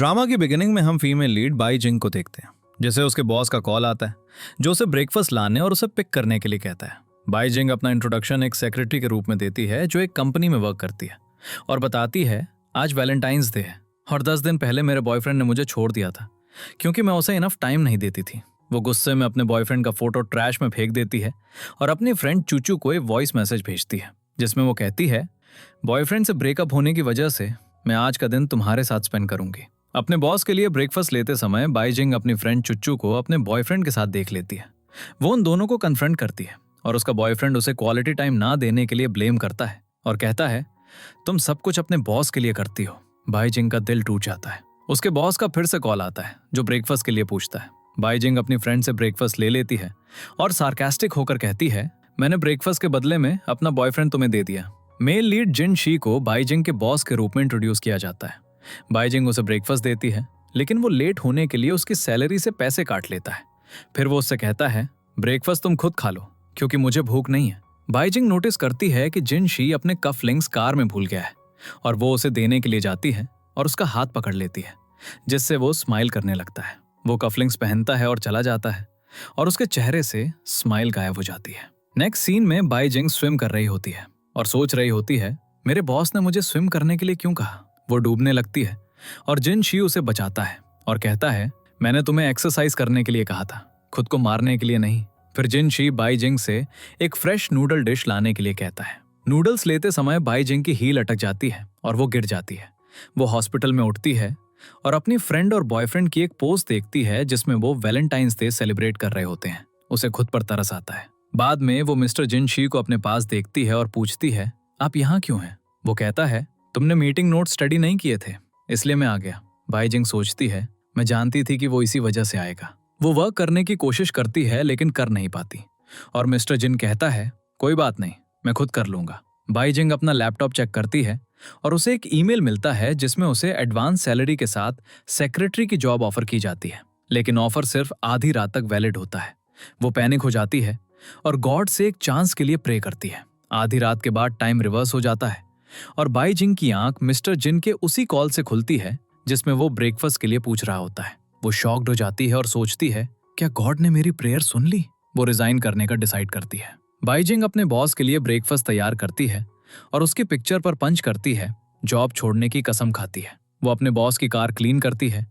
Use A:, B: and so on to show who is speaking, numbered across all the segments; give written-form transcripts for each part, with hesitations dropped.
A: Drama की beginning में हम फीमेल लीड बाई जिंग को देखते हैं, जिसे उसके बॉस का कॉल आता है जो उसे ब्रेकफास्ट लाने और उसे पिक करने के लिए कहता है। बाई जिंग अपना इंट्रोडक्शन एक सेक्रेटरी के रूप में देती है जो एक कंपनी में वर्क करती है और बताती है आज वैलेंटाइंस डे है और 10 दिन पहले मेरे बॉयफ्रेंड ने मुझे छोड़ दिया था क्योंकि मैं उसे इनफ टाइम नहीं देती थी। वो गुस्से में अपने बॉयफ्रेंड का फोटो ट्रैश में फेंक देती है और अपनी फ्रेंड चूचू को एक वॉइस मैसेज भेजती है जिसमें वो कहती है, बॉयफ्रेंड से ब्रेकअप होने की वजह से मैं आज का दिन तुम्हारे साथ स्पेंड करूंगी। अपने बॉस के लिए ब्रेकफास्ट लेते समय बाई जिंग अपनी फ्रेंड चुच्चू को अपने बॉयफ्रेंड के साथ देख लेती है। वो उन दोनों को कन्फ्रंट करती है और उसका बॉयफ्रेंड उसे क्वालिटी टाइम ना देने के लिए ब्लेम करता है और कहता है तुम सब कुछ अपने बॉस के लिए करती हो। बाई जिंग का दिल टूट जाता है। उसके बॉस का फिर से कॉल आता है जो ब्रेकफास्ट के लिए पूछता है। बाई जिंग अपनी फ्रेंड से ब्रेकफास्ट ले लेती है और सार्कास्टिक होकर कहती है, मैंने ब्रेकफास्ट के बदले में अपना बॉयफ्रेंड तुम्हें दे दिया। मेल लीड जिन शी को बाई जिंग के बॉस के रूप में इंट्रोड्यूस किया जाता है। बाई जिंग उसे ब्रेकफास्ट देती है लेकिन वो लेट होने के लिए उसकी सैलरी से पैसे काट लेता है। फिर वो उससे कहता है, ब्रेकफास्ट तुम खुद खा लो क्योंकि मुझे भूख नहीं है। बाई जिंग नोटिस करती है कि जिन शी अपने कफलिंग्स कार में भूल गया है और वो उसे देने के लिए जाती है और उसका हाथ पकड़ लेती है जिससे वो स्माइल करने लगता है। वो कफलिंग्स पहनता है और चला जाता है और उसके चेहरे से स्माइल गायब हो जाती है। नेक्स्ट सीन में बाई जिंग स्विम कर रही होती है और सोच रही होती है, मेरे बॉस ने मुझे स्विम करने के लिए क्यों कहा। वो डूबने लगती है और जिन शी उसे बचाता है और कहता है, मैंने तुम्हें एक्सरसाइज करने के लिए कहा था, खुद को मारने के लिए नहीं। फिर जिन शी बाई जिंग से एक फ्रेश नूडल डिश लाने के लिए कहता है। नूडल्स लेते समय बाई जिंग की हील अटक जाती है और वो गिर जाती है। वो हॉस्पिटल में उठती है और अपनी फ्रेंड और बॉयफ्रेंड की एक पोस्ट देखती है जिसमें वो वैलेंटाइंस डे सेलिब्रेट कर रहे होते हैं। उसे खुद पर तरस आता है। बाद में वो मिस्टर जिन शी को अपने पास देखती है और पूछती है, आप यहाँ क्यों हैं? वो कहता है, तुमने मीटिंग नोट स्टडी नहीं किए थे इसलिए मैं आ गया। बाई जिंग सोचती है, मैं जानती थी कि वो इसी वजह से आएगा। वो वर्क करने की कोशिश करती है लेकिन कर नहीं पाती और मिस्टर जिन कहता है, कोई बात नहीं, मैं खुद कर लूंगा। बाई जिंग अपना लैपटॉप चेक करती है और उसे एक ईमेल मिलता है जिसमें उसे एडवांस सैलरी के साथ सेक्रेटरी की जॉब ऑफर की जाती है लेकिन ऑफर सिर्फ आधी रात तक वैलिड होता है। वो पैनिक हो जाती है और गॉड से एक चांस के लिए प्रे करती है। आधी रात के बाद टाइम रिवर्स हो जाता है और बाई जिंग की आंख मिस्टर जिन के उसी कॉल से खुलती है जिसमें वो ब्रेकफास्ट के लिए पूछ रहा होता है। वो शॉक्ड हो जाती है और सोचती है, क्या गॉड ने मेरी प्रेयर सुन ली? वो रिजाइन करने का डिसाइड करती है। बाई जिंग अपने बॉस के लिए ब्रेकफास्ट तैयार करती है और उसकी पिक्चर पर पंच करती है। जॉब छोड़ने की कसम खाती है। वो अपने बॉस की कार क्लीन करती है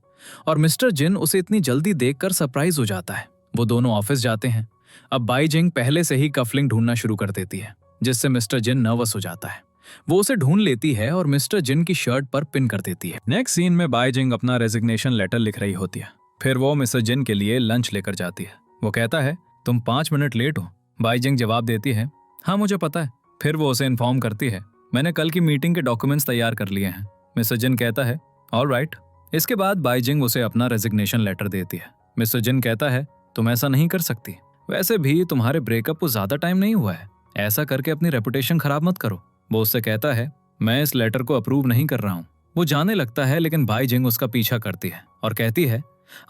A: और मिस्टर जिन उसे इतनी जल्दी देखकर सरप्राइज हो जाता है। वो दोनों ऑफिस जाते हैं। अब बाई जिंग पहले से ही कफलिंग ढूंढना शुरू कर देती है जिससे मिस्टर जिन नर्वस हो जाता है। वो उसे ढूंढ लेती है और मिस्टर जिन की शर्ट पर पिन कर देती है। नेक्स्ट सीन में बाई जिंग अपना रेजिग्नेशन लेटर लिख रही होती है। फिर वो मिस्टर जिन के लिए लंच लेकर जाती है। वो कहता है, तुम 5 मिनट लेट हो। बाई जिंग जवाब देती है, हाँ मुझे पता है। फिर वो उसे इन्फॉर्म करती है, मैंने कल की मीटिंग के डॉक्यूमेंट्स तैयार कर लिए हैं। मिस्टर जिन कहता है, ऑलराइट। इसके बाद बाई जिंग उसे अपना रेजिग्नेशन लेटर देती है। मिस्टर जिन कहता है, तुम ऐसा नहीं कर सकती, वैसे भी तुम्हारे ब्रेकअप को ज्यादा टाइम नहीं हुआ है, ऐसा करके अपनी रेपुटेशन खराब मत करो। वो उससे कहता है, मैं इस लेटर को अप्रूव नहीं कर रहा हूँ। वो जाने लगता है लेकिन बाई जिंग उसका पीछा करती है और कहती है,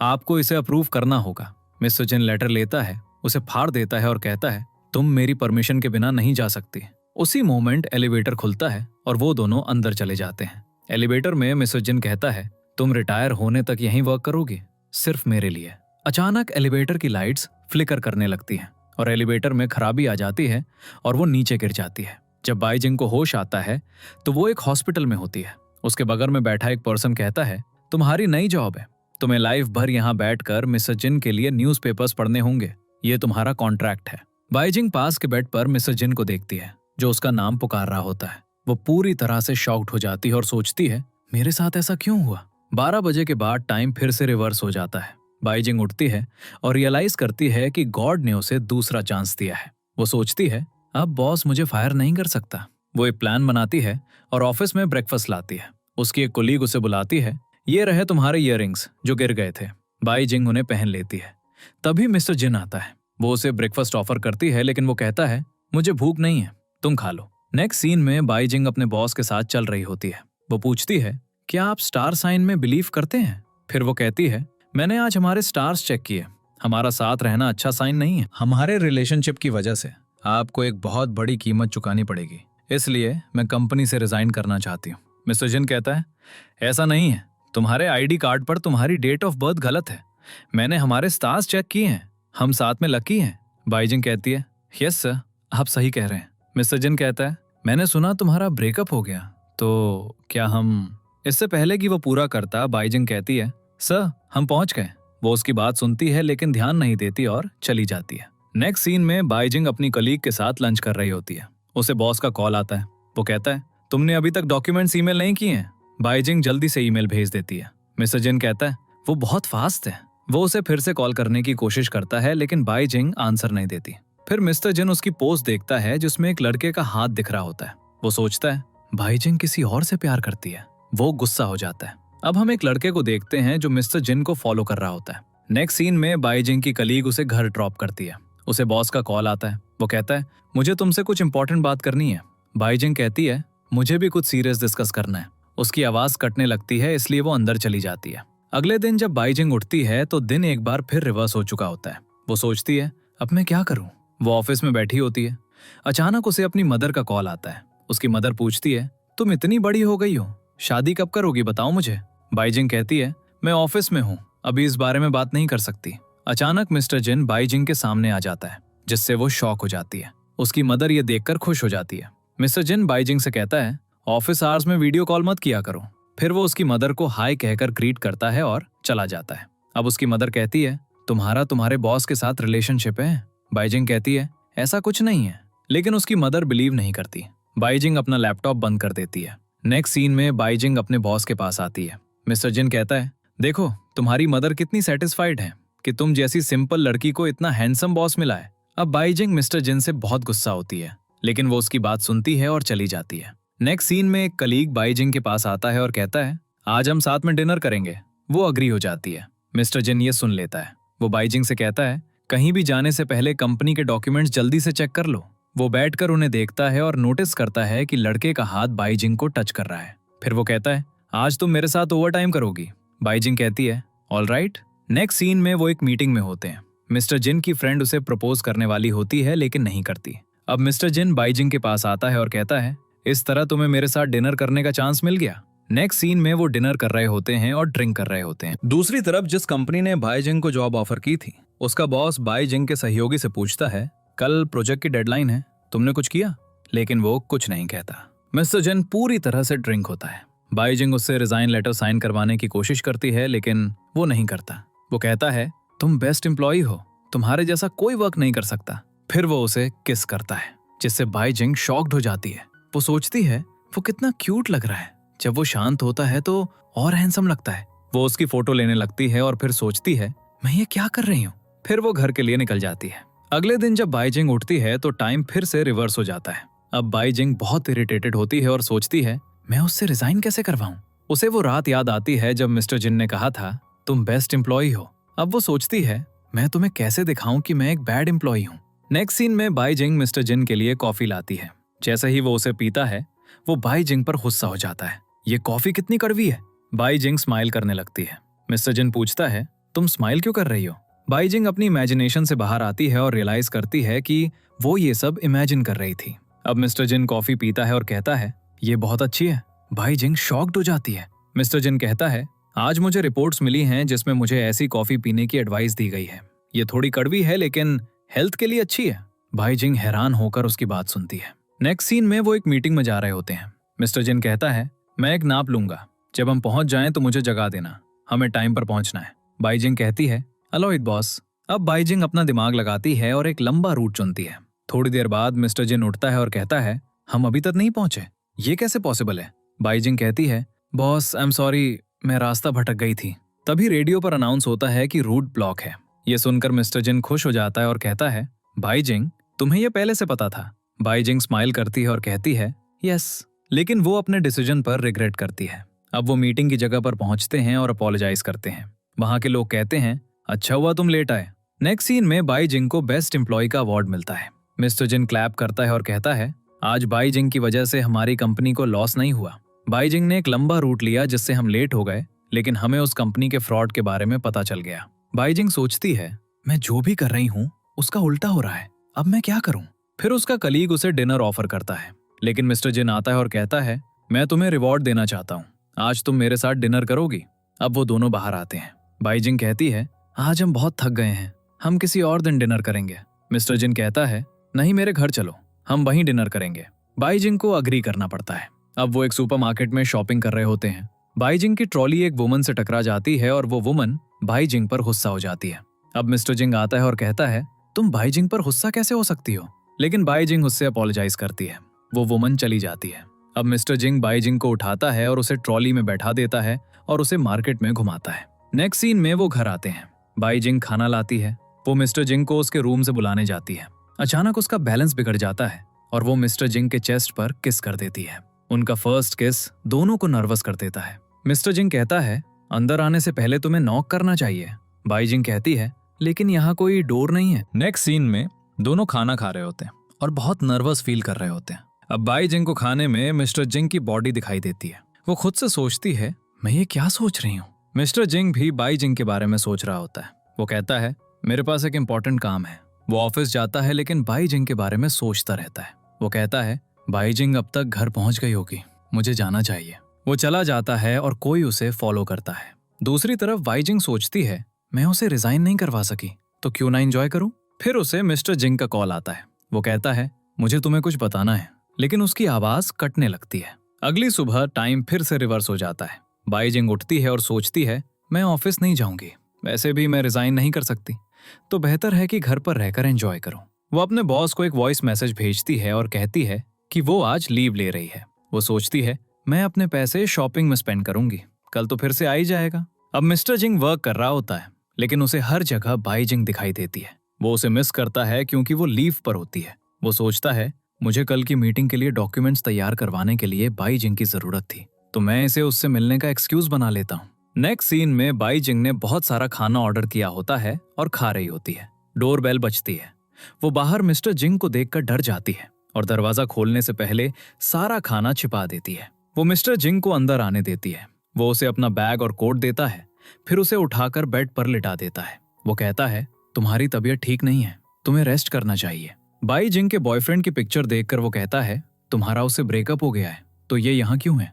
A: आपको इसे अप्रूव करना होगा। मिस्टर जिन लेटर लेता है, उसे फाड़ देता है और कहता है, तुम मेरी परमिशन के बिना नहीं जा सकती। उसी मोमेंट एलिवेटर खुलता है और वो दोनों अंदर चले जाते हैं। एलिवेटर में मिस्टर जिन कहता है, तुम रिटायर होने तक यहीं वर्क करोगी, सिर्फ मेरे लिए। अचानक एलिवेटर की लाइट्स फ्लिकर करने लगती हैं और एलिवेटर में खराबी आ जाती है और वो नीचे गिर जाती है। जब बाई जिंग को होश आता है तो वो एक हॉस्पिटल में होती है। उसके बगल में बैठा एक पर्सन कहता है, तुम्हारी नई जॉब है, तुम्हें लाइफ भर यहाँ बैठकर मिस्टर जिन के लिए न्यूज़पेपर्स पढ़ने होंगे, ये तुम्हारा कॉन्ट्रैक्ट है। बाई जिंग पास के बेड पर मिस्टर जिन को देखती है जो उसका नाम पुकार रहा होता है। वो पूरी तरह से शॉक्ड हो जाती है और सोचती है, मेरे साथ ऐसा क्यों हुआ? 12 बजे के बाद टाइम फिर से रिवर्स हो जाता है। बाई जिंग उठती है और रियलाइज करती है कि गॉड ने उसे दूसरा चांस दिया है। वो सोचती है, अब बॉस मुझे फायर नहीं कर सकता। वो एक प्लान बनाती है और ऑफिस में ब्रेकफास्ट लाती है। उसकी एक कोलीग उसे बुलाती है, ये रहे तुम्हारे इयररिंग्स जो गिर गए थे। बाई जिंग उन्हें पहन लेती है। तभी मिस्टर जिन आता है। वो उसे ब्रेकफास्ट ऑफर करती है लेकिन वो कहता है, मुझे भूख नहीं है, तुम खा लो। नेक्स्ट सीन में बाई जिंग अपने बॉस के साथ चल रही होती है। वो पूछती है, क्या आप स्टार साइन में बिलीव करते हैं? फिर वो कहती है, मैंने आज हमारे स्टार्स चेक किए, हमारा साथ रहना अच्छा साइन नहीं है। हमारे रिलेशनशिप की वजह से आपको एक बहुत बड़ी कीमत चुकानी पड़ेगी, इसलिए मैं कंपनी से रिजाइन करना चाहती हूँ। मिस्टर जिन कहता है, ऐसा नहीं है, तुम्हारे आईडी कार्ड पर तुम्हारी डेट ऑफ बर्थ गलत है। मैंने हमारे स्टार्स चेक किए हैं, हम साथ में लकी हैं। बाईजिंग कहती है, यस सर, आप सही कह रहे हैं। मिस्टर जिन कहता है, मैंने सुना तुम्हारा ब्रेकअप हो गया, तो क्या हम। इससे पहले कि वो पूरा करता, बाईजिंग कहती है, सर हम पहुंच गए। वो उसकी बात सुनती है लेकिन ध्यान नहीं देती और चली जाती है। नेक्स्ट सीन में बाईजिंग अपनी कलीग के साथ लंच कर रही होती है। उसे बॉस का कॉल आता है। वो कहता है, तुमने अभी तक डॉक्यूमेंट्स ईमेल नहीं किए हैं। बाईजिंग जल्दी से ईमेल भेज देती है। मिस्टर जिन कहता है, वो बहुत फास्ट है। वो उसे फिर से कॉल करने की कोशिश करता है लेकिन बाईजिंग आंसर नहीं देती। फिर मिस्टर जिन उसकी पोस्ट देखता है जिसमें एक लड़के का हाथ दिख रहा होता है। वो सोचता है, बाईजिंग किसी और से प्यार करती है। वो गुस्सा हो जाता है। अब हम एक लड़के को देखते हैं जो मिस्टर जिन को फॉलो कर रहा होता है। नेक्स्ट सीन में बाईजिंग की कलीग उसे घर ड्रॉप करती है। उसे बॉस का कॉल आता है। वो कहता है, मुझे तुमसे कुछ इंपॉर्टेंट बात करनी है। बाईजिंग कहती है, मुझे भी कुछ सीरियस डिस्कस करना है। उसकी आवाज कटने लगती है इसलिए वो अंदर चली जाती है। अगले दिन जब बाईजिंग उठती है तो दिन एक बार फिर रिवर्स हो चुका होता है। वो सोचती है, अब मैं क्या करूं। वो ऑफिस में बैठी होती है। अचानक उसे अपनी मदर का कॉल आता है। उसकी मदर पूछती है, तुम इतनी बड़ी हो गई हो, शादी कब करोगी, बताओ मुझे। बाईजिंग कहती है, मैं ऑफिस में हूँ, अभी इस बारे में बात नहीं कर सकती। अचानक मिस्टर जिन बाईजिंग के सामने आ जाता है जिससे वो शॉक हो जाती है। उसकी मदर ये देखकर खुश हो जाती है। मिस्टर जिन बाईजिंग से कहता है, ऑफिस आवर्स में वीडियो कॉल मत किया करो। फिर वो उसकी मदर को हाय कहकर ग्रीट करता है और चला जाता है। अब उसकी मदर कहती है, तुम्हारे बॉस के साथ रिलेशनशिप है। बाईजिंग कहती है, ऐसा कुछ नहीं है, लेकिन उसकी मदर बिलीव नहीं करती। बाईजिंग अपना लैपटॉप बंद कर देती है। नेक्स्ट सीन में बाईजिंग अपने बॉस के पास आती है। मिस्टर जिन कहता है, देखो तुम्हारी मदर कितनी सेटिस्फाइड है कि तुम जैसी सिंपल लड़की को इतना हैंडसम बॉस मिला है। अब बाईजिंग मिस्टर जिन से बहुत गुस्सा होती है लेकिन वो उसकी बात सुनती है और चली जाती है। नेक्स्ट सीन में एक कलीग बाईजिंग के पास आता है और कहता है, आज हम साथ में डिनर करेंगे। वो अग्री हो जाती है। मिस्टर जिन ये सुन लेता है। वो बाईजिंग से कहता है, कहीं भी जाने से पहले कंपनी के डॉक्यूमेंट्स जल्दी से चेक कर लो। वो बैठकर उन्हें देखता है और नोटिस करता है कि लड़के का हाथ बाईजिंग को टच कर रहा है। फिर वो कहता है, आज तुम मेरे साथ ओवर टाइम करोगी। बाईजिंग कहती है, ऑल राइट। नेक्स्ट सीन में वो एक मीटिंग में होते हैं। मिस्टर जिन की फ्रेंड उसे प्रपोज करने वाली होती है लेकिन नहीं करती। अब मिस्टर जिन बाईजिंग के पास आता है और कहता है, इस तरह तुम्हें मेरे साथ डिनर करने का चांस मिल गया। नेक्स्ट सीन में वो डिनर कर रहे होते हैं और ड्रिंक कर रहे होते हैं। दूसरी तरफ जिस कंपनी ने बाईजिंग को जॉब ऑफर की थी, उसका बॉस बाईजिंग के सहयोगी से पूछता है, कल प्रोजेक्ट की डेडलाइन है, तुमने कुछ किया? लेकिन वो कुछ नहीं कहता। मिस्टर जिन पूरी तरह से ड्रिंक होता है। बाईजिंग उससे रिजाइन लेटर साइन करवाने की कोशिश करती है लेकिन वो नहीं करता। वो कहता है, तुम बेस्ट एम्प्लॉई हो, तुम्हारे जैसा कोई वर्क नहीं कर सकता। फिर वो उसे किस करता है जिससे बाईजिंग शॉक्ड हो जाती है। वो सोचती है, वो कितना क्यूट लग रहा है। जब वो शांत होता है तो और हैंडसम लगता है। वो उसकी फोटो लेने लगती है और फिर सोचती है, मैं ये क्या कर रही हूँ। फिर वो घर के लिए निकल जाती है। अगले दिन जब बाईजिंग उठती है तो टाइम फिर से रिवर्स हो जाता है। अब बाईजिंग बहुत इरिटेटेड होती है और सोचती है, मैं उससे रिजाइन कैसे करवाऊं। उसे वो रात याद आती है जब मिस्टर जिन ने कहा था, तुम बेस्ट एम्प्लॉई हो। अब वो सोचती है, मैं तुम्हें कैसे दिखाऊं कि मैं एक बैड एम्प्लॉई हूँ। नेक्स्ट सीन में बाईजिंग मिस्टर जिन के लिए कॉफी लाती है। जैसे ही वो उसे पीता है, वो बाईजिंग पर गुस्सा हो जाता है। ये कॉफी कितनी कड़वी है। बाईजिंग स्माइल करने लगती है। मिस्टर जिन पूछता है, तुम स्माइल क्यों कर रही हो? बाईजिंग अपनी इमेजिनेशन से बाहर आती है और रियलाइज करती है कि वो ये सब इमेजिन कर रही थी। अब मिस्टर जिन कॉफी पीता है और कहता है, ये बहुत अच्छी है। बाईजिंग शॉक्ड हो जाती है। मिस्टर जिन कहता है, आज मुझे रिपोर्ट्स मिली हैं जिसमें मुझे ऐसी कॉफी पीने की एडवाइस दी गई है। ये थोड़ी कड़वी है लेकिन हेल्थ के लिए अच्छी है। बाईजिंग हैरान होकर उसकी बात सुनती है। नेक्स्ट सीन में वो एक मीटिंग में जा रहे होते हैं। मिस्टर जिन कहता है, मैं एक नाप लूंगा, जब हम पहुंच जाएं तो मुझे जगा देना, हमें टाइम पर पहुंचना है। बाईजिंग कहती है, अलोइड बॉस। अब बाईजिंग अपना दिमाग लगाती है और एक लंबा रूट चुनती है। थोड़ी देर बाद मिस्टर जिन उठता है और कहता है, हम अभी तक नहीं पहुंचे, ये कैसे पॉसिबल है? बाईजिंग कहती है, बॉस आई एम सॉरी, मैं रास्ता भटक गई थी। तभी रेडियो पर अनाउंस होता है कि रूट ब्लॉक है। ये सुनकर मिस्टर जिन खुश हो जाता है और कहता है, बाईजिंग तुम्हें यह पहले से पता था? बाईजिंग स्माइल करती है और कहती है, यस। लेकिन वो अपने डिसीजन पर रिग्रेट करती है। अब वो मीटिंग की जगह पर पहुंचते हैं और अपोलोजाइज करते हैं। वहां के लोग कहते हैं, अच्छा हुआ तुम लेट आए। नेक्स्ट सीन में बाईजिंग को बेस्ट एम्प्लॉय का अवार्ड मिलता है। मिस्टर जिन क्लैप करता है और कहता है, आज बाईजिंग की वजह से हमारी कंपनी को लॉस नहीं हुआ। बाईजिंग ने एक लंबा रूट लिया जिससे हम लेट हो गए, लेकिन हमें उस कंपनी के फ्रॉड के बारे में पता चल गया। बाईजिंग सोचती है, मैं जो भी कर रही हूँ उसका उल्टा हो रहा है, अब मैं क्या करूं? फिर उसका कलीग उसे डिनर ऑफर करता है, लेकिन मिस्टर जिन आता है और कहता है, मैं तुम्हें रिवॉर्ड देना चाहता हूँ, आज तुम मेरे साथ डिनर करोगी? अब वो दोनों बाहर आते हैं। बाईजिंग कहती है, आज हम बहुत थक गए हैं, हम किसी और दिन डिनर करेंगे। मिस्टर जिन कहता है, नहीं मेरे घर चलो, हम वहीं डिनर करेंगे। बाईजिंग को अग्री करना पड़ता है। अब वो एक सुपरमार्केट में शॉपिंग कर रहे होते हैं। बाईजिंग की ट्रॉली एक वुमन से टकरा जाती है और वो वुमन बाईजिंग पर गुस्सा हो जाती है। अब मिस्टर जिंग आता है और कहता है, तुम बाईजिंग पर गुस्सा कैसे हो सकती हो? लेकिन बाईजिंग उससे अपोलोजाइज करती है। वो वुमन चली जाती है। अब मिस्टर जिंग बाईजिंग को उठाता है और उसे ट्रॉली में बैठा देता है और उसे मार्केट में घुमाता है। नेक्स्ट सीन में वो घर आते हैं। बाईजिंग खाना लाती है। वो मिस्टर जिंग को उसके रूम से बुलाने जाती है। अचानक उसका बैलेंस बिगड़ जाता है और वो मिस्टर जिंग के चेस्ट पर किस कर देती है। उनका फर्स्ट किस दोनों को नर्वस कर देता है। मिस्टर जिंग कहता है, अंदर आने से पहले तुम्हें नॉक करना चाहिए। बाईजिंग कहती है, लेकिन यहाँ कोई डोर नहीं है। नेक्स्ट सीन में दोनों खाना खा रहे होते हैं और बहुत नर्वस फील कर रहे होते हैं। अब बाईजिंग को खाने में मिस्टर जिंग की बॉडी दिखाई देती है। वो खुद से सोचती है, मैं ये क्या सोच रही हूँ? मिस्टर जिंग भी बाईजिंग के बारे में सोच रहा होता है। वो कहता है, मेरे पास एक इम्पोर्टेंट काम है। वो ऑफिस जाता है लेकिन बाईजिंग के बारे में सोचता रहता है। वो कहता है, बाईजिंग अब तक घर पहुंच गई होगी, मुझे जाना चाहिए। वो चला जाता है और कोई उसे फॉलो करता है। दूसरी तरफ बाईजिंग सोचती है, मैं उसे रिजाइन नहीं करवा सकी तो क्यों ना एंजॉय करूं। फिर उसे मिस्टर जिंग का कॉल आता है। वो कहता है, मुझे तुम्हें कुछ बताना है, लेकिन उसकी आवाज कटने लगती है। अगली सुबह टाइम फिर से रिवर्स हो जाता है। बाईजिंग उठती है और सोचती है, मैं ऑफिस नहीं जाऊंगी, वैसे भी मैं रिजाइन नहीं कर सकती, तो बेहतर है कि घर पर रहकर एंजॉय करूं। वो अपने बॉस को एक वॉइस मैसेज भेजती है और कहती है कि वो आज लीव ले रही है। वो सोचती है, मैं अपने पैसे शॉपिंग में स्पेंड करूंगी, कल तो फिर से आ ही जाएगा। अब मिस्टर जिंग वर्क कर रहा होता है लेकिन उसे हर जगह बाईजिंग दिखाई देती है। वो उसे मिस करता है क्योंकि वो लीव पर होती है। वो सोचता है, मुझे कल की मीटिंग के लिए डॉक्यूमेंट्स तैयार करवाने के लिए बाईजिंग की जरूरत थी, तो मैं इसे उससे मिलने का एक्सक्यूज बना लेता हूँ। नेक्स्ट सीन में बाईजिंग ने बहुत सारा खाना ऑर्डर किया होता है और खा रही होती है। डोरबेल बजती है। वो बाहर मिस्टर जिंग को देखकर डर जाती है और दरवाजा खोलने से पहले सारा खाना छिपा देती है। वो मिस्टर जिंग को अंदर आने देती है। वो उसे अपना बैग और कोट देता है, फिर उसे उठाकर बेड पर लिटा देता है। वो कहता है, तुम्हारी तबीयत ठीक नहीं है, तुम्हें रेस्ट करना चाहिए। बाईजिंग के बॉयफ्रेंड की पिक्चर देखकर वो कहता है, तुम्हारा उससे ब्रेकअप हो गया है तो ये यहाँ क्यों है,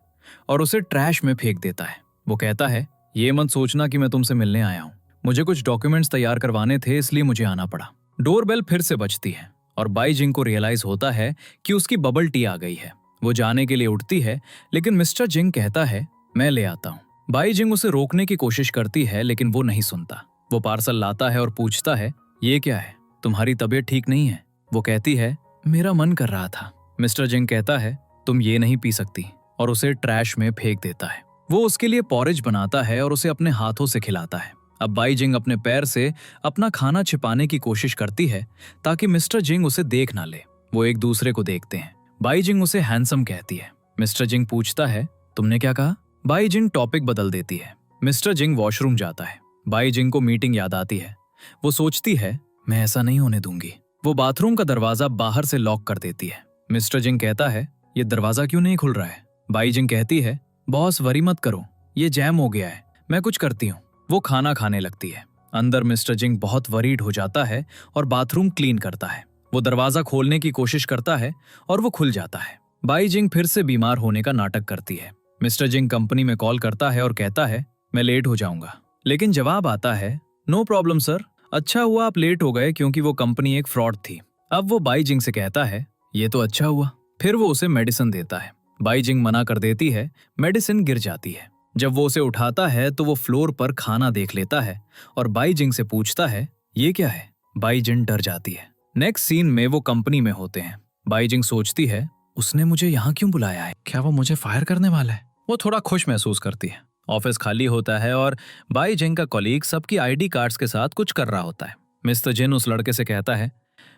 A: और उसे ट्रैश में फेंक देता है। वो कहता है, ये मत सोचना कि मैं तुमसे मिलने आया हूँ, मुझे कुछ डॉक्यूमेंट्स तैयार करवाने थे इसलिए मुझे आना पड़ा। डोरबेल फिर से बजती है और बाईजिंग को रियलाइज होता है कि उसकी बबल टी आ गई है। वो जाने के लिए उठती है लेकिन मिस्टर जिंग कहता है, मैं ले आता हूँ। बाईजिंग उसे रोकने की कोशिश करती है लेकिन वो नहीं सुनता। वो पार्सल लाता है और पूछता है, ये क्या है, तुम्हारी तबीयत ठीक नहीं है? वो कहती है, मेरा मन कर रहा था। मिस्टर जिंग कहता है, तुम ये नहीं पी सकती, और उसे ट्रैश में फेंक देता है। वो उसके लिए पॉरेज बनाता है और उसे अपने हाथों से खिलाता है। अब बाईजिंग अपने पैर से अपना खाना छिपाने की कोशिश करती है ताकि मिस्टर जिंग उसे देख ना ले। वो एक दूसरे को देखते हैं। बाईजिंग उसे हैंडसम कहती है। मिस्टर जिंग पूछता है, तुमने क्या कहा? बाईजिंग टॉपिक बदल देती है। मिस्टर जिंग वॉशरूम जाता है। बाईजिंग को मीटिंग याद आती है। वो सोचती है, मैं ऐसा नहीं होने दूंगी। वो बाथरूम का दरवाजा बाहर से लॉक कर देती है। मिस्टर जिंग कहता है, ये दरवाजा क्यों नहीं खुल रहा है? बाईजिंग कहती है, बॉस वरी मत करो, ये जैम हो गया है, मैं कुछ करती हूँ। वो खाना खाने लगती है। अंदर मिस्टर जिंग बहुत वरीड हो जाता है और बाथरूम क्लीन करता है। वो दरवाजा खोलने की कोशिश करता है और वो खुल जाता है। बाईजिंग फिर से बीमार होने का नाटक करती है। मिस्टर जिंग कंपनी में कॉल करता है और कहता है, मैं लेट हो जाऊंगा, लेकिन जवाब आता है, नो प्रॉब्लम सर, अच्छा हुआ आप लेट हो गए क्योंकि वो कंपनी एक फ्रॉड थी। अब वो बाईजिंग से कहता है, ये तो अच्छा हुआ। फिर वो उसे मेडिसिन देता है। बाईजिंग मना कर देती है। मेडिसिन गिर जाती है। जब वो उसे उठाता है तो वो फ्लोर पर खाना देख लेता है और बाईजिंग से पूछता है, ये क्या है? बाईजिंग डर जाती है। नेक्स्ट सीन में वो कंपनी में होते हैं। बाईजिंग सोचती है, उसने मुझे यहाँ क्यों बुलाया है? क्या वो मुझे फायर करने वाला है? वो थोड़ा खुश महसूस करती है। ऑफिस खाली होता है और बाईजिंग का कॉलीग सबकी आईडी कार्ड्स के साथ कुछ कर रहा होता है। मिस्टर जिन उस लड़के से कहता है,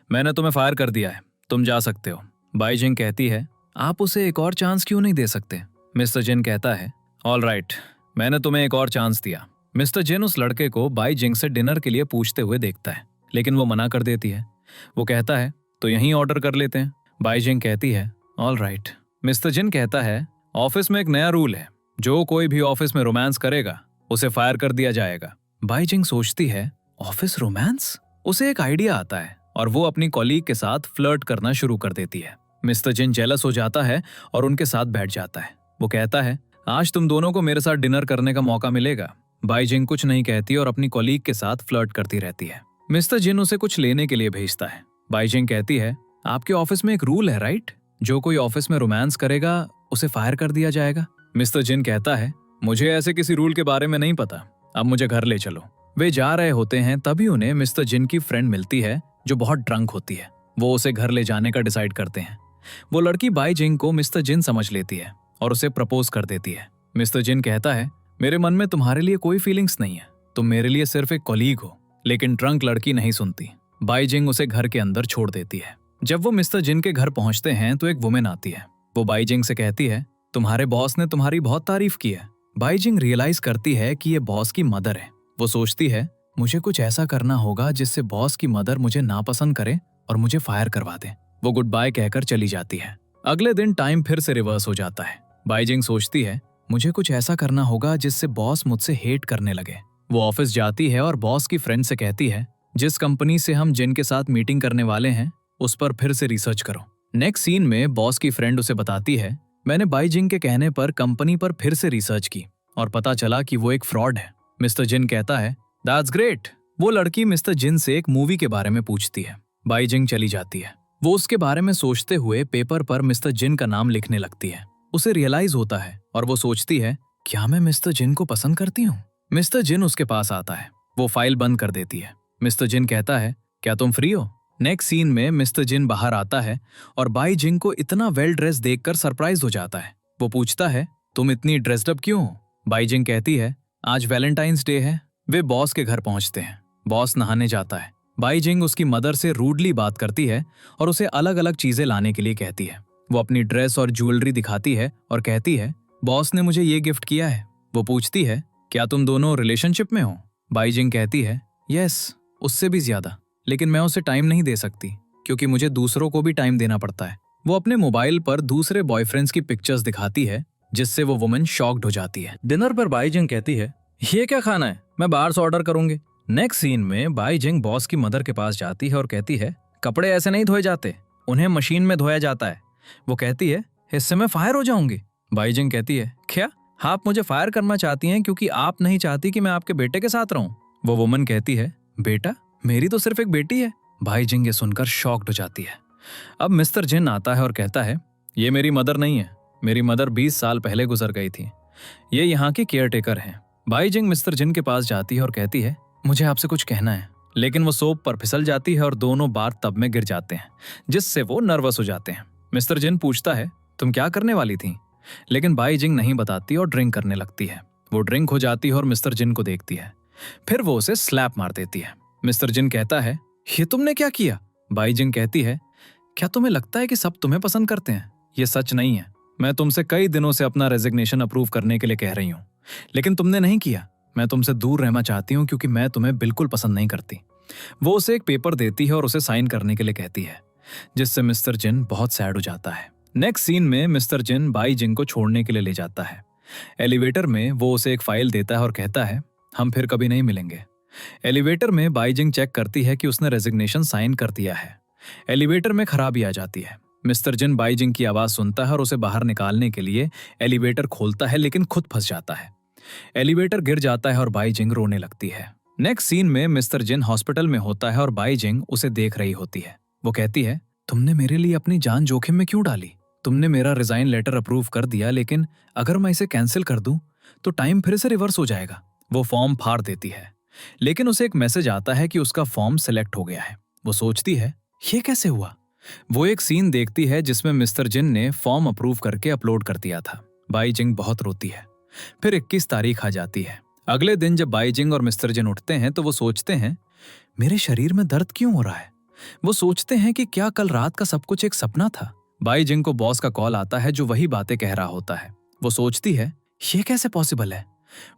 A: मैंने तुम्हें फायर कर दिया है, तुम जा सकते हो। बाईजिंग कहती है, आप उसे एक और चांस क्यों नहीं दे सकते? मिस्टर जिन कहता है, ऑल राइट, मैंने तुम्हें एक और चांस दिया। मिस्टर जिन उस लड़के को बाईजिंग से डिनर के लिए पूछते हुए देखता है लेकिन वो मना कर देती है। वो कहता है, तो यहीं ऑर्डर कर लेते हैं। बाईजिंग कहती है, ऑल राइट। मिस्टर जिन कहता है, ऑफिस में एक नया रूल है, जो कोई भी ऑफिस में रोमांस करेगा उसे फायर कर दिया जाएगा। बाईजिंग सोचती है, ऑफिस रोमांस? उसे एक आइडिया आता है और वो अपनी कॉलीग के साथ फ्लर्ट करना शुरू कर देती है। मिस्टर जिन जेलस हो जाता है और उनके साथ बैठ जाता है। वो कहता है, आज तुम दोनों को मेरे साथ डिनर करने का मौका मिलेगा। बाई जिंग कुछ नहीं कहती और अपनी कॉलीग के साथ फ्लर्ट करती रहती है। मिस्टर जिन उसे कुछ लेने के लिए भेजता है। बाई जिंग कहती है, आपके ऑफिस में एक रूल है राइट, जो कोई ऑफिस में रोमांस करेगा उसे फायर कर दिया जाएगा। मिस्टर जिन कहता है, मुझे ऐसे किसी रूल के बारे में नहीं पता, अब मुझे घर ले चलो। वे जा रहे होते हैं तभी उन्हें मिस्टर जिन की फ्रेंड मिलती है जो बहुत ड्रंक होती है। वो उसे घर ले जाने का डिसाइड करते हैं। वो लड़की बाई जिंग को मिस्टर जिन समझ लेती है और उसे प्रपोज कर देती है। मिस्टर जिन कहता है, मेरे मन में तुम्हारे लिए कोई फीलिंग्स नहीं है, तुम मेरे लिए सिर्फ एक कॉलीग हो। लेकिन ड्रंक लड़की नहीं सुनती। बाई जिंग उसे घर के अंदर छोड़ देती है। जब वो मिस्टर जिन के घर पहुंचते हैं तो एक वुमेन आती है। वो बाई जिंग से कहती है, तुम्हारे बॉस ने तुम्हारी बहुत तारीफ की है। बाई जिंग रियलाइज करती है कि ये बॉस की मदर है। वो सोचती है, मुझे कुछ ऐसा करना होगा जिससे बॉस की मदर मुझे नापसंद करे और मुझे फायर करवा दे। वो गुड बाय कहकर चली जाती है। अगले दिन टाइम फिर से रिवर्स हो जाता है। बाई जिंग सोचती है, मुझे कुछ ऐसा करना होगा जिससे बॉस मुझसे हेट करने लगे। वो ऑफिस जाती है और बॉस की फ्रेंड से कहती है, जिस कंपनी से हम जिन के साथ मीटिंग करने वाले हैं उस पर फिर से रिसर्च करो। नेक्स्ट सीन में बॉस की फ्रेंड उसे बताती है, मैंने बाई जिंग के कहने पर कंपनी पर फिर से रिसर्च की और पता चला कि वो एक फ्रॉड है। मिस्टर जिन कहता है, दैट्स ग्रेट। वो लड़की मिस्टर जिन से एक मूवी के बारे में पूछती है। बाई जिंग चली जाती है। वो उसके बारे में सोचते हुए पेपर पर मिस्टर जिन का नाम लिखने लगती है। उसे रियलाइज होता है और वो सोचती है, क्या मैं मिस्टर जिन को पसंद करती हूँ? मिस्टर जिन उसके पास आता है। वो फाइल बंद कर देती है। मिस्टर जिन कहता है, क्या तुम फ्री हो? नेक्स्ट सीन में मिस्टर जिन बाहर आता है और बाई जिंग को इतना वेल ड्रेस देखकर सरप्राइज हो जाता है। वो पूछता है, तुम इतनी ड्रेस्ड अप क्यों हो? बाई जिंग कहती है, आज वैलेंटाइंस डे है। वे बॉस के घर पहुंचते हैं। बॉस नहाने जाता है। बाई जिंग उसकी मदर से रूडली बात करती है और उसे अलग अलग चीजें लाने के लिए कहती है। वो अपनी ड्रेस और ज्वेलरी दिखाती है और कहती है, बॉस ने मुझे ये गिफ्ट किया है। वो पूछती है, क्या तुम दोनों रिलेशनशिप में हो? बाई जिंग कहती है, यस, उससे भी ज्यादा, लेकिन मैं उसे टाइम नहीं दे सकती क्योंकि मुझे दूसरों को भी टाइम देना पड़ता है। वो अपने मोबाइल पर दूसरे बॉयफ्रेंड्स की पिक्चर्स दिखाती है जिससे वो वुमन शॉक्ड हो जाती है। डिनर पर बाई जिंग कहती है, ये क्या खाना है, मैं बाहर से ऑर्डर करूंगी। नेक्स्ट सीन में बाई जिंग बॉस की मदर के पास जाती है और कहती है, कपड़े ऐसे नहीं धोए जाते, उन्हें मशीन में धोया जाता है। वो कहती है, इससे मैं फायर हो जाऊंगी। बाई जिंग कहती है, क्या आप मुझे फायर करना चाहती हैं क्योंकि आप नहीं चाहती कि मैं आपके बेटे के साथ रहूं? वो वुमन कहती है, बेटा, मेरी तो सिर्फ एक बेटी है। बाई जिंग ये सुनकर शॉक्ड हो जाती है। अब मिस्टर जिन आता है और कहता है, ये मेरी मदर नहीं है, मेरी मदर 20 साल पहले गुजर गई थी, ये यहाँ की केयरटेकर हैं। बाई जिंग मिस्टर जिन के पास जाती है और कहती है, मुझे आपसे कुछ कहना है। लेकिन वो सोप पर फिसल जाती है और दोनों बार टब में गिर जाते हैं जिससे वो नर्वस हो जाते हैं। मिस्टर जिन पूछता है, तुम क्या करने वाली थी? लेकिन बाई जिंग नहीं बताती और ड्रिंक करने लगती है। वो ड्रिंक हो जाती है और मिस्टर जिन को देखती है। फिर वो उसे स्लैप मार देती है। मिस्टर जिन कहता है, ये तुमने क्या किया? बाई जिंग कहती है, क्या तुम्हें लगता है कि सब तुम्हें पसंद करते हैं? ये सच नहीं है। मैं तुमसे कई दिनों से अपना रेजिग्नेशन अप्रूव करने के लिए कह रही हूँ, लेकिन तुमने नहीं किया। मैं तुमसे दूर रहना चाहती हूँ क्योंकि मैं तुम्हें बिल्कुल पसंद नहीं करती। वो उसे एक पेपर देती है और उसे साइन करने के लिए कहती है, जिससे मिस्टर जिन बहुत सैड हो जाता है। नेक्स्ट सीन में मिस्टर जिन बाई जिंग को छोड़ने के लिए ले जाता है। एलिवेटर में वो उसे एक फाइल देता है और कहता है, हम फिर कभी नहीं मिलेंगे। एलिवेटर में बाई जिंग चेक करती है कि उसने रेजिग्नेशन साइन कर दिया है। एलिवेटर में खराबी आ जाती है। मिस्टर जिन बाई जिंग की आवाज सुनता है और उसे बाहर निकालने के लिए एलिवेटर खोलता है, लेकिन खुद फंस जाता है। एलिवेटर गिर जाता है और बाई जिंग रोने लगती है। नेक्स्ट सीन में मिस्टर जिन हॉस्पिटल में होता है और बाई जिंग उसे देख रही होती है। वो कहती है, तुमने मेरे लिए अपनी जान जोखिम में क्यों डाली? तुमने मेरा रिजाइन लेटर अप्रूव कर दिया, लेकिन अगर मैं इसे कैंसिल कर दूं तो टाइम फिर से रिवर्स हो जाएगा। वो फॉर्म फाड़ देती है, लेकिन उसे एक मैसेज आता है कि उसका फॉर्म सिलेक्ट हो गया है। वो सोचती है, ये कैसे हुआ? वो एक सीन देखती है जिसमें मिस्टर जिन ने फॉर्म अप्रूव करके अपलोड कर दिया था। बाई जिंग बहुत रोती है। फिर 21 तारीख आ जाती है। अगले दिन जब बाई जिंग और मिस्टर जिन उठते हैं तो वो सोचते हैं, मेरे शरीर में दर्द क्यों हो रहा है? वो सोचते हैं कि क्या कल रात का सब कुछ एक सपना था? बाई जिंग को बॉस का कॉल आता है जो वही बातें कह रहा होता है। वो सोचती है, ये कैसे पॉसिबल है?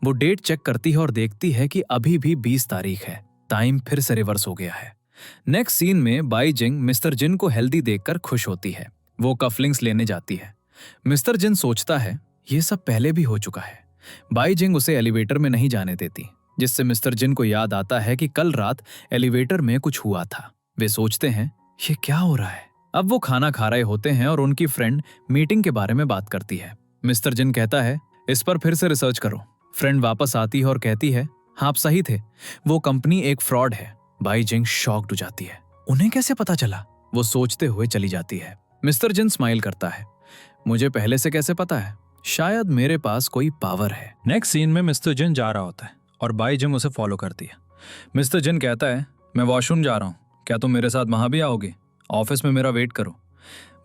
A: वो डेट चेक करती है और देखती है कि अभी भी 20 तारीख है। टाइम फिर से रिवर्स हो गया है। नेक्स्ट सीन में बाई जिंग मिस्टर जिन को हेल्दी देखकर खुश होती है। वो कफलिंग्स लेने जाती है। मिस्टर जिन सोचता है, ये सब पहले भी हो चुका है। बाई जिंग उसे एलिवेटर में नहीं जाने देती, जिससे मिस्टर जिन को याद आता है कि कल रात एलिवेटर में कुछ हुआ था। वे सोचते हैं, ये क्या हो रहा है? अब वो खाना खा रहे होते हैं और उनकी फ्रेंड मीटिंग के बारे में बात करती है। मिस्टर जिन कहता है, इस पर फिर से रिसर्च करो। फ्रेंड वापस आती है और कहती है, हाँ आप सही थे, वो कंपनी एक फ्रॉड है। बाई जिंग शॉक्ड हो जाती है। उन्हें कैसे पता चला? वो सोचते हुए चली जाती है। मिस्टर जिन स्माइल करता है, मुझे पहले से कैसे पता है? शायद मेरे पास कोई पावर है। नेक्स्ट सीन में मिस्टर जिन जा रहा होता है और बाई जिंग उसे फॉलो करती है। मिस्टर जिन कहता है, मैं वॉशरूम जा रहा हूँ, क्या तुम मेरे साथ वहां भी आओगे? ऑफिस में मेरा वेट करो।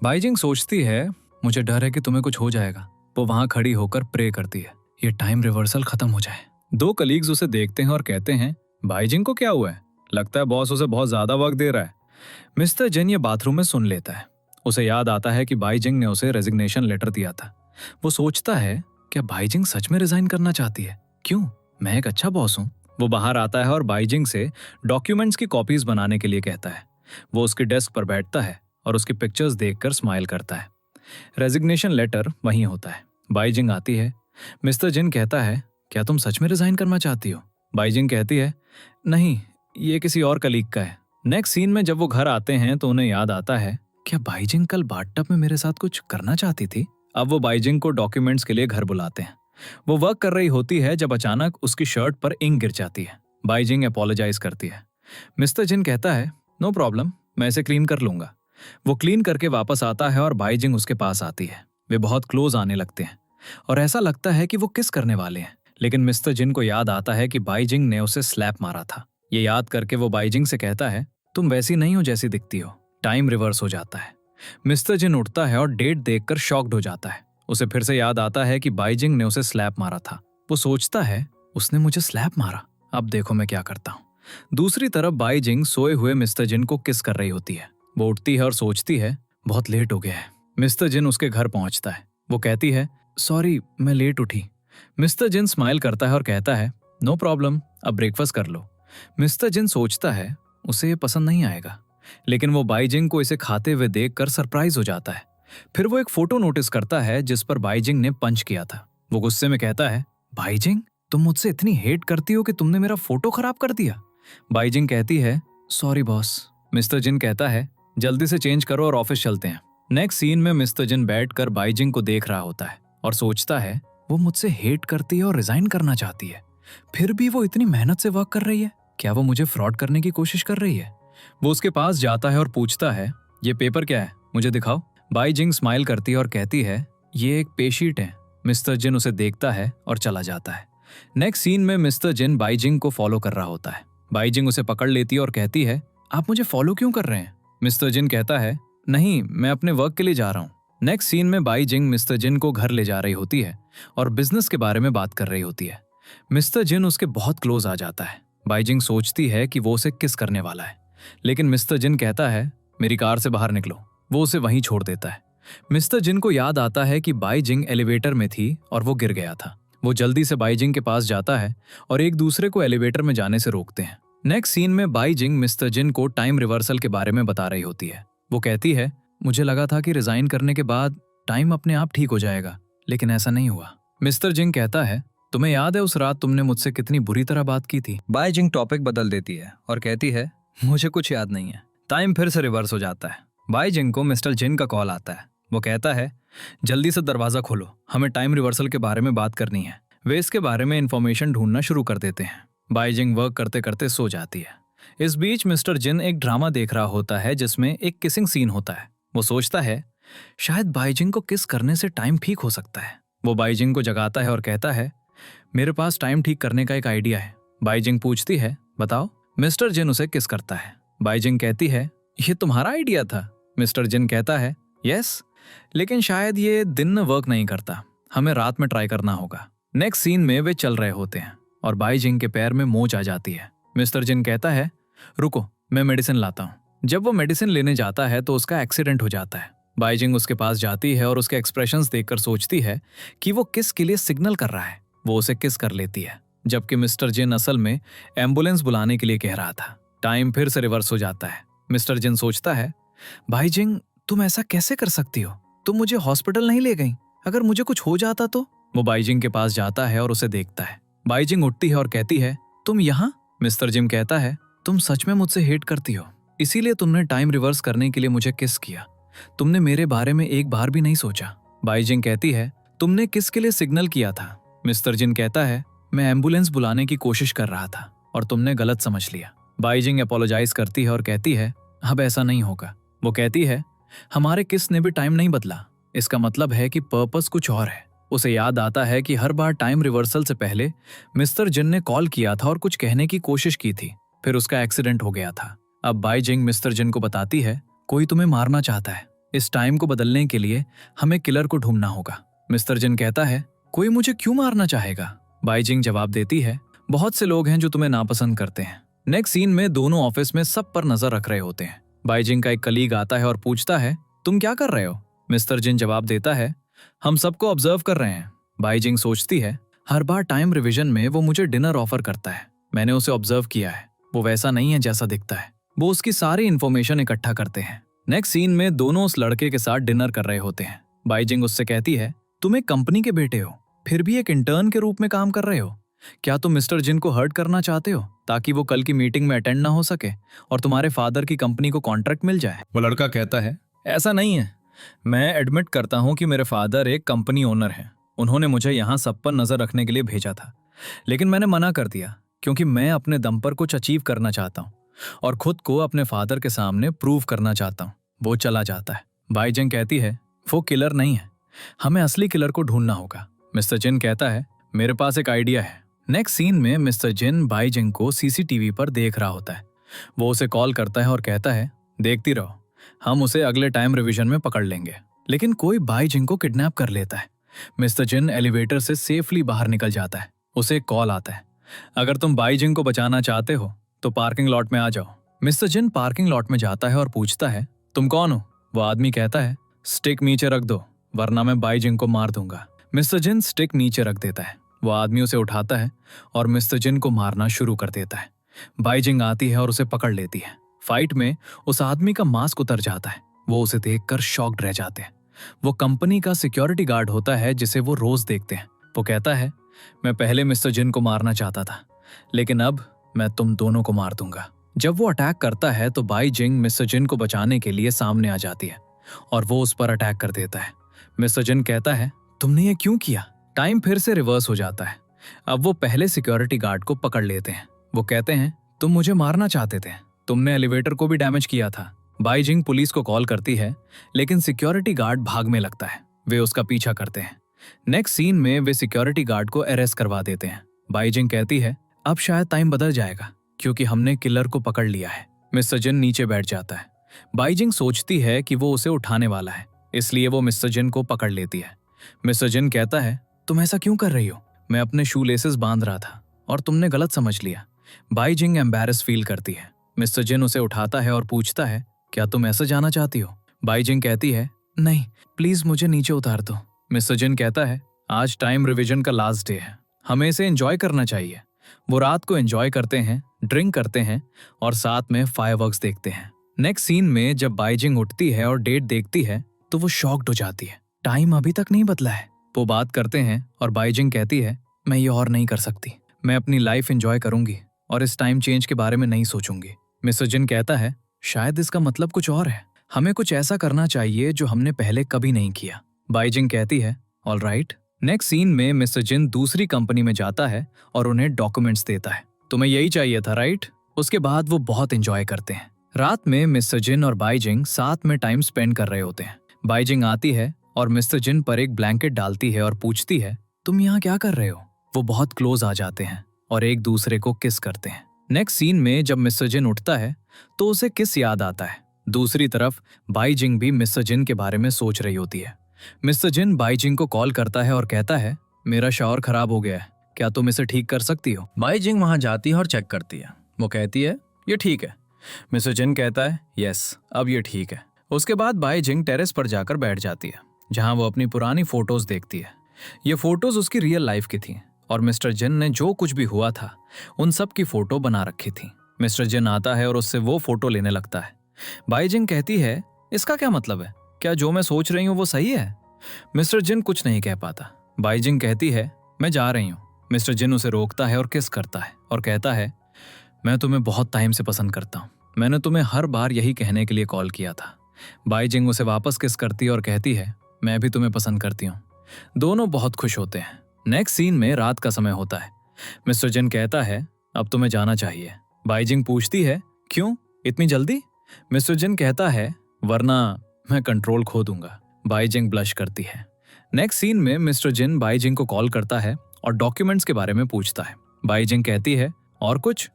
A: बाई जिंग सोचती है, मुझे डर है कि तुम्हें कुछ हो जाएगा। वो वहां खड़ी होकर प्रे करती है, ये टाइम रिवर्सल खत्म हो जाए। दो कलीग्स उसे देखते हैं और कहते हैं, बाई जिंग को क्या हुआ है? लगता है बॉस उसे बहुत ज्यादा वक्त दे रहा है। मिस्टर जिन ये बाथरूम में सुन लेता है। उसे याद आता है कि बाई जिंग ने उसे रेजिग्नेशन लेटर दिया था। वो सोचता है, क्या बाई जिंग सच में रिजाइन करना चाहती है? क्यों? मैं एक अच्छा बॉस हूँ। वो बाहर आता है और बाई जिंग से डॉक्यूमेंट्स की कॉपीज बनाने के लिए कहता है। वो उसकी डेस्क पर बैठता है और उसकी पिक्चर्स देखकर स्माइल करता है। रेजिग्नेशन लेटर वहीं होता है। बाई जिंग आती है। मिस्टर जिन कहता है, क्या तुम सच में रिजाइन करना चाहती हो? बाई जिंग कहती है, नहीं, ये किसी और कलीग का है। नेक्स्ट सीन में जब वो घर आते हैं तो उन्हें याद आता है, क्या बाई जिंग कल बाथटब में मेरे साथ कुछ करना चाहती थी? अब वो बाई जिंग को डॉक्यूमेंट्स के लिए घर बुलाते हैं। वो वर्क कर रही होती है जब अचानक उसकी शर्ट पर इंक गिर जाती है। बाई जिंग अपोलोजाइज करती है। मिस्टर जिन कहता है, नो प्रॉब्लम, मैं इसे क्लीन कर लूंगा। वो क्लीन करके वापस आता है और बाई जिंग उसके पास आती है। वे बहुत क्लोज आने लगते हैं और ऐसा लगता है कि वो किस करने वाले हैं। लेकिन मिस्टर जिन को याद आता है कि बाई जिंग ने उसे स्लैप मारा था। ये याद करके वो बाई जिंग से कहता है, तुम वैसी नहीं हो जैसी दिखती हो। टाइम रिवर्स हो जाता है। मिस्टर जिन उठता है और डेट देखकर शॉक्ड हो जाता है। उसे फिर से याद आता है कि बाई जिंग ने उसे स्लैप मारा था। वो सोचता है, उसने मुझे स्लैप मारा, अब देखो मैं क्या करता हूँ। दूसरी तरफ बाई जिंग सोए हुए मिस्टर जिन को किस कर रही होती है। वो उठती है और सोचती है, बहुत लेट हो गया है। मिस्टर जिन उसके घर पहुंचता है। वो कहती है, सॉरी मैं लेट उठी। मिस्टर जिन स्माइल करता है और कहता है, नो प्रॉब्लम, अब ब्रेकफास्ट कर लो। मिस्टर जिन सोचता है, उसे ये पसंद नहीं आएगा, लेकिन वो बाई जिंग को इसे खाते हुए देखकर सरप्राइज हो जाता है। फिर वो एक फोटो नोटिस करता है जिस पर बाई जिंग ने पंच किया था। वो गुस्से में कहता है, बाई जिंग, तुम मुझसे इतनी हेट करती हो कि तुमने मेरा फोटो खराब कर दिया। बाई जिंग कहती है, सॉरी बॉस। मिस्टर जिन कहता है, जल्दी से चेंज करो और ऑफिस चलते हैं। नेक्स्ट सीन में मिस्टर जिन बैठकर बाई जिंग को देख रहा होता है और सोचता है, वो मुझसे हेट करती है और रिजाइन करना चाहती है, फिर भी वो इतनी मेहनत से वर्क कर रही है। क्या वो मुझे फ्रॉड करने की कोशिश कर रही है? वो उसके पास जाता है और पूछता है, ये पेपर क्या है, मुझे दिखाओ। बाई जिंग स्माइल करती है और कहती है, ये एक पे शीट है। मिस्टर जिन उसे देखता है और चला जाता है। नेक्स्ट सीन में मिस्टर जिन बाई जिंग को फॉलो कर रहा होता है। बाई जिंग उसे पकड़ लेती है और कहती है, आप मुझे फॉलो क्यों कर रहे हैं? मिस्टर जिन कहता है, नहीं, मैं अपने वर्क के लिए जा रहा हूँ। नेक्स्ट सीन में बाई जिंग मिस्टर जिन को घर ले जा रही होती है और बिजनेस के बारे में बात कर रही होती है। मिस्टर जिन उसके बहुत क्लोज आ जाता है। बाई जिंग सोचती है कि वो उसे किस करने वाला है, लेकिन मिस्टर जिन कहता है, मेरी कार से बाहर निकलो। वो उसे वहीं छोड़ देता है। मिस्टर जिन को याद आता है कि बाई जिंग एलिवेटर में थी और वो गिर गया था। वो जल्दी से बाई जिंग के पास जाता है और एक दूसरे को एलिवेटर में जाने से रोकते हैं। नेक्स्ट सीन में बाई जिंग मिस्टर जिन को टाइम रिवर्सल के बारे में बता रही होती है। वो कहती है, मुझे लगा था कि रिजाइन करने के बाद टाइम अपने आप ठीक हो जाएगा, लेकिन ऐसा नहीं हुआ। मिस्टर जिंग कहता है, तुम्हें याद है उस रात तुमने मुझसे कितनी बुरी तरह बात की थी? बाई जिंग टॉपिक बदल देती है और कहती है, मुझे कुछ याद नहीं है। टाइम फिर से रिवर्स हो जाता है। बाई जिंग को मिस्टर जिन का कॉल आता है। वो कहता है, जल्दी से दरवाजा खोलो, हमें टाइम रिवर्सल के बारे में बात करनी है। वे इसके बारे में इंफॉर्मेशन ढूंढना शुरू कर देते हैं। बाई जिंग वर्क करते करते सो जाती है। इस बीच मिस्टर जिन एक ड्रामा देख रहा होता है जिसमें एक किसिंग सीन होता है। वो सोचता है, शायद बाई जिंग को किस करने से टाइम ठीक हो सकता है। वो बाई जिंग को जगाता है और कहता है, मेरे पास टाइम ठीक करने का एक आइडिया है। बाई जिंग पूछती है, बताओ। मिस्टर जिन उसे किस करता है। बाई जिंग कहती है, ये तुम्हारा आइडिया था? मिस्टर जिन कहता है, यस, लेकिन शायद ये दिन में वर्क नहीं करता, हमें रात में ट्राई करना होगा। नेक्स्ट सीन में वे चल रहे होते हैं और बाई जिंग के पैर में मोच आ जाती है। मिस्टर जिन कहता है, रुको, मैं मेडिसिन लाता हूँ। जब वो मेडिसिन लेने जाता है तो उसका एक्सीडेंट हो जाता है। बाई जिंग उसके पास जाती है और उसके एक्सप्रेशंस देखकर सोचती है कि वो किस के लिए सिग्नल कर रहा है। वो उसे किस कर लेती है, जबकि मिस्टर जिन असल में एम्बुलेंस बुलाने के लिए कह रहा था। टाइम फिर से रिवर्स हो जाता है। मिस्टर जिन सोचता है, बाई जिंग, तुम ऐसा कैसे कर सकती हो? तुम मुझे हॉस्पिटल नहीं ले गई, अगर मुझे कुछ हो जाता तो? वो बाई जिंग के पास जाता है और उसे देखता है। बाई जिंग उठती है और कहती है, तुम यहाँ? मिस्टर जिन कहता है, तुम सच में मुझसे हेट करती हो, इसीलिए तुमने टाइम रिवर्स करने के लिए मुझे किस किया। तुमने मेरे बारे में एक बार भी नहीं सोचा। बाई जिंग कहती है, तुमने किसके लिए सिग्नल किया था? मिस्टर जिन कहता है, मैं एम्बुलेंस बुलाने की कोशिश कर रहा था और तुमने गलत समझ लिया। बाईजिंग अपोलोजाइज करती है और कहती है, अब ऐसा नहीं होगा। वो कहती है, हमारे किस ने भी टाइम नहीं बदला, इसका मतलब है कि पर्पस कुछ और है। उसे याद आता है कि हर बार टाइम रिवर्सल से पहले मिस्टर जिन ने कॉल किया था और कुछ कहने की कोशिश की थी, फिर उसका एक्सीडेंट हो गया था। अब बाईजिंग मिस्टर जिन को बताती है, कोई तुम्हें मारना चाहता है। इस टाइम को बदलने के लिए हमें किलर को ढूंढना होगा। मिस्टर जिन कहता है, कोई मुझे क्यों मारना चाहेगा? बाईजिंग जवाब देती है, बहुत से लोग हैं जो तुम्हें नापसंद करते हैं। नेक्स्ट सीन में दोनों ऑफिस में सब पर नजर रख रहे होते हैं। बाईजिंग का एक कलीग आता है और पूछता है, तुम क्या कर रहे हो? मिस्टर जिन जवाब देता है, हम सबको ऑब्जर्व कर रहे हैं। बाईजिंग सोचती है, हर बार टाइम रिवीजन में वो मुझे डिनर ऑफर करता है। मैंने उसे ऑब्जर्व किया है, वो वैसा नहीं है जैसा दिखता है। वो उसकी सारी इन्फॉर्मेशन इकट्ठा करते हैं। नेक्स्ट सीन में दोनों उस लड़के के साथ डिनर कर रहे होते हैं। बाईजिंग उससे कहती है, तुम एक कंपनी के बेटे हो, फिर भी एक इंटर्न के रूप में काम कर रहे हो। क्या तुम मिस्टर जिन को हर्ट करना चाहते हो ताकि वो कल की मीटिंग में अटेंड ना हो सके और तुम्हारे फादर की कंपनी को कॉन्ट्रैक्ट मिल जाए? वो लड़का कहता है, ऐसा नहीं है। मैं एडमिट करता हूं कि मेरे फादर एक कंपनी ओनर हैं। उन्होंने मुझे यहाँ सब पर नजर रखने के लिए भेजा था, लेकिन मैंने मना कर दिया क्योंकि मैं अपने दम पर कुछ अचीव करना चाहता हूँ और खुद को अपने फादर के सामने प्रूव करना चाहता हूँ। वो चला जाता है। बाईजिंग कहती है, वो किलर नहीं है, हमें असली किलर को ढूंढना होगा। मिस्टर जिन कहता है, मेरे पास एक आइडिया है। नेक्स्ट सीन में मिस्टर जिन बाईजिंग को सीसीटीवी पर देख रहा होता है। वो उसे कॉल करता है और कहता है, देखती रहो, हम उसे अगले टाइम रिवीजन में पकड़ लेंगे। लेकिन कोई बाईजिंग को किडनैप कर लेता है। मिस्टर जिन एलिवेटर से सेफली बाहर निकल जाता है। उसे एक कॉल आता है, अगर तुम बाईजिंग को बचाना चाहते हो तो पार्किंग लॉट में आ जाओ। मिस्टर जिन पार्किंग लॉट में जाता है और पूछता है, तुम कौन हो? वो आदमी कहता है, स्टिक नीचे रख दो वरना मैं बाईजिंग को मार दूंगा। मिस्टर जिन स्टिक नीचे रख देता है। वो आदमी उसे उठाता है और मिस्टर जिन को मारना शुरू कर देता है। बाईजिंग आती है और उसे पकड़ लेती है। फाइट में उस आदमी का मास्क उतर जाता है। वो उसे देखकर शॉक्ड रह जाते हैं। वो कंपनी का सिक्योरिटी गार्ड होता है जिसे वो रोज देखते हैं। वो कहता है, मैं पहले मिस्टर जिन को मारना चाहता था, लेकिन अब मैं तुम दोनों को मार दूंगा। जब वो अटैक करता है तो बाईजिंग मिस्टर जिन को बचाने के लिए सामने आ जाती है और वो उस पर अटैक कर देता है। मिस्टर जिन कहता है, तुमने ये क्यों किया? टाइम फिर से रिवर्स हो जाता है। अब वो पहले सिक्योरिटी गार्ड को पकड़ लेते हैं। वो कहते हैं, तुम मुझे मारना चाहते थे, तुमने एलिवेटर को भी डैमेज किया था। बाईजिंग पुलिस को कॉल करती है, लेकिन सिक्योरिटी गार्ड भागने लगता है। वे उसका पीछा करते हैं। नेक्स्ट सीन में वे सिक्योरिटी गार्ड को अरेस्ट करवा देते हैं। बाईजिंग कहती है, अब शायद टाइम बदल जाएगा क्योंकि हमने किलर को पकड़ लिया है। मिस्टर जिन नीचे बैठ जाता है। बाईजिंग सोचती है कि वो उसे उठाने वाला है, इसलिए वो मिस्टर जिन को पकड़ लेती है। मिस्टर जिन कहता है, तुम ऐसा क्यों कर रही हो? मैं अपने शू लेसेस बांध रहा था और तुमने गलत समझ लिया। बाईजिंग एम्बैरेस फील करती है। मिस्टर जिन उसे उठाता है और पूछता है, क्या तुम ऐसा जाना चाहती हो? बाईजिंग कहती है, नहीं, प्लीज मुझे नीचे उतार दो। मिस्टर जिन कहता है, आज टाइम रिवीजन का लास्ट डे है, हमें इसे एंजॉय करना चाहिए। वो रात को एंजॉय करते हैं, ड्रिंक करते हैं और साथ में फायरवर्क्स देखते हैं। नेक्स्ट सीन में जब बाईजिंग उठती है और डेट देखती है तो वो शॉक्ड हो जाती है। टाइम अभी तक नहीं बदला है। वो बात करते हैं और बाईजिंग कहती है, मैं ये और नहीं कर सकती, मैं अपनी लाइफ एंजॉय करूंगी और इस टाइम चेंज के बारे में नहीं सोचूंगी। मिस्टर जिन कहता है, शायद इसका मतलब कुछ और है, हमें कुछ ऐसा करना चाहिए जो हमने पहले कभी नहीं किया। बाईजिंग कहती है, ऑल राइट। नेक्स्ट सीन में मिस्टर जिन दूसरी कंपनी में जाता है और उन्हें डॉक्यूमेंट्स देता है। तुम्हें यही चाहिए था, राइट? उसके बाद वो बहुत एंजॉय करते हैं। रात में मिस्टर जिन और बाईजिंग साथ में टाइम स्पेंड कर रहे होते हैं। बाईजिंग आती है और मिस्टर जिन पर एक ब्लैंकेट डालती है और पूछती है, तुम यहाँ क्या कर रहे हो? वो बहुत क्लोज आ जाते हैं और एक दूसरे को किस करते हैं। नेक्स्ट सीन में जब मिस्टर जिन उठता है तो उसे किस याद आता है। दूसरी तरफ बाईजिंग भी मिस्टर जिन के बारे में सोच रही होती है। मिस्टर जिन बाईजिंग को कॉल करता है और कहता है, मेरा शावर खराब हो गया है, क्या तुम इसे ठीक कर सकती हो? बाईजिंग वहां जाती है और चेक करती है। वो कहती है, ये ठीक है। मिस्टर जिन कहता है, यस, अब ये ठीक है। उसके बाद बाईजिंग टेरेस पर जाकर बैठ जाती है जहां वो अपनी पुरानी फोटोज देखती है। ये फोटोज उसकी रियल लाइफ की थी और मिस्टर जिन ने जो कुछ भी हुआ था उन सब की फोटो बना रखी थी। मिस्टर जिन आता है और उससे वो फोटो लेने लगता है। बाईजिंग कहती है, इसका क्या मतलब है? क्या जो मैं सोच रही हूँ वो सही है? मिस्टर जिन कुछ नहीं कह पाता। बाईजिंग कहती है, मैं जा रही हूँ। मिस्टर जिन उसे रोकता है और किस करता है और कहता है, मैं तुम्हें बहुत टाइम से पसंद करता हूँ, मैंने तुम्हें हर बार यही कहने के लिए कॉल किया था। बाईजिंग उसे वापस किस करती है और कहती है, मैं भी तुम्हें पसंद करती हूँ। दोनों बहुत खुश होते हैं। नेक्स्ट सीन में रात का समय होता है। मिस्टर जिन कहता है, अब तुम्हें जाना चाहिए। बाईजिंग पूछती है, क्यों इतनी जल्दी? मिस्टर जिन कहता है, वरना मैं कंट्रोल खो दूंगा। बाईजिंग ब्लश करती है। नेक्स्ट सीन में मिस्टर जिन बाईजिंग को कॉल करता है और डॉक्यूमेंट्स के बारे में पूछता है। बाईजिंग कहती है, और कुछ?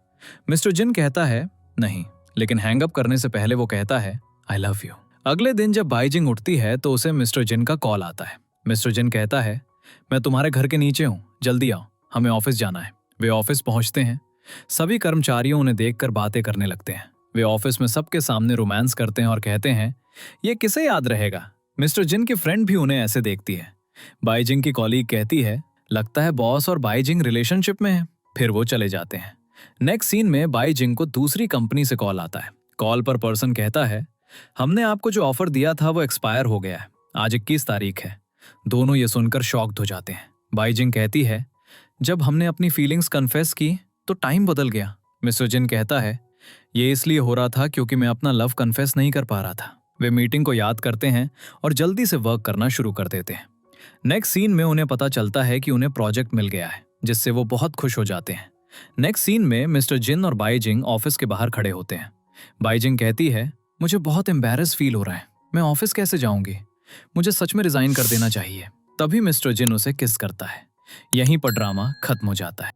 A: मिस्टर जिन कहता है, नहीं, लेकिन हैंग अप करने से पहले वो कहता है, आई लव यू। अगले दिन जब बाईजिंग उठती है तो उसे मिस्टर जिन का कॉल आता है। मिस्टर जिन कहता है, मैं तुम्हारे घर के नीचे हूँ, जल्दी आओ, हमें ऑफिस जाना है। वे ऑफिस पहुंचते हैं। सभी कर्मचारियों उन्हें देखकर बातें करने लगते हैं। वे ऑफिस में सबके सामने रोमांस करते हैं और कहते हैं, ये किसे याद रहेगा? मिस्टर जिन की फ्रेंड भी उन्हें ऐसे देखती है। बाईजिंग की कॉलीग कहती है, लगता है बॉस और बाईजिंग रिलेशनशिप में है। फिर वो चले जाते हैं। नेक्स्ट सीन में बाईजिंग को दूसरी कंपनी से कॉल आता है। कॉल पर पर्सन कहता है, हमने आपको जो ऑफर दिया था वो एक्सपायर हो गया है, आज 21 तारीख है। दोनों ये सुनकर शॉक्ड हो जाते हैं। बाईजिंग कहती है, जब हमने अपनी फीलिंग्स कन्फेस की तो टाइम बदल गया। मिस्टर जिन कहता है, ये इसलिए हो रहा था क्योंकि मैं अपना लव कन्फेस नहीं कर पा रहा था। वे मीटिंग को याद करते हैं और जल्दी से वर्क करना शुरू कर देते हैं। नेक्स्ट सीन में उन्हें पता चलता है कि उन्हें प्रोजेक्ट मिल गया है, जिससे वो बहुत खुश हो जाते हैं। नेक्स्ट सीन में मिस्टर जिन और बाईजिंग ऑफिस के बाहर खड़े होते हैं। बाईजिंग कहती है, मुझे बहुत एम्बैरेस फील हो रहा है, मैं ऑफिस कैसे जाऊंगी? मुझे सच में रिजाइन कर देना चाहिए। तभी मिस्टर जिन उसे किस करता है। यहीं पर ड्रामा खत्म हो जाता है।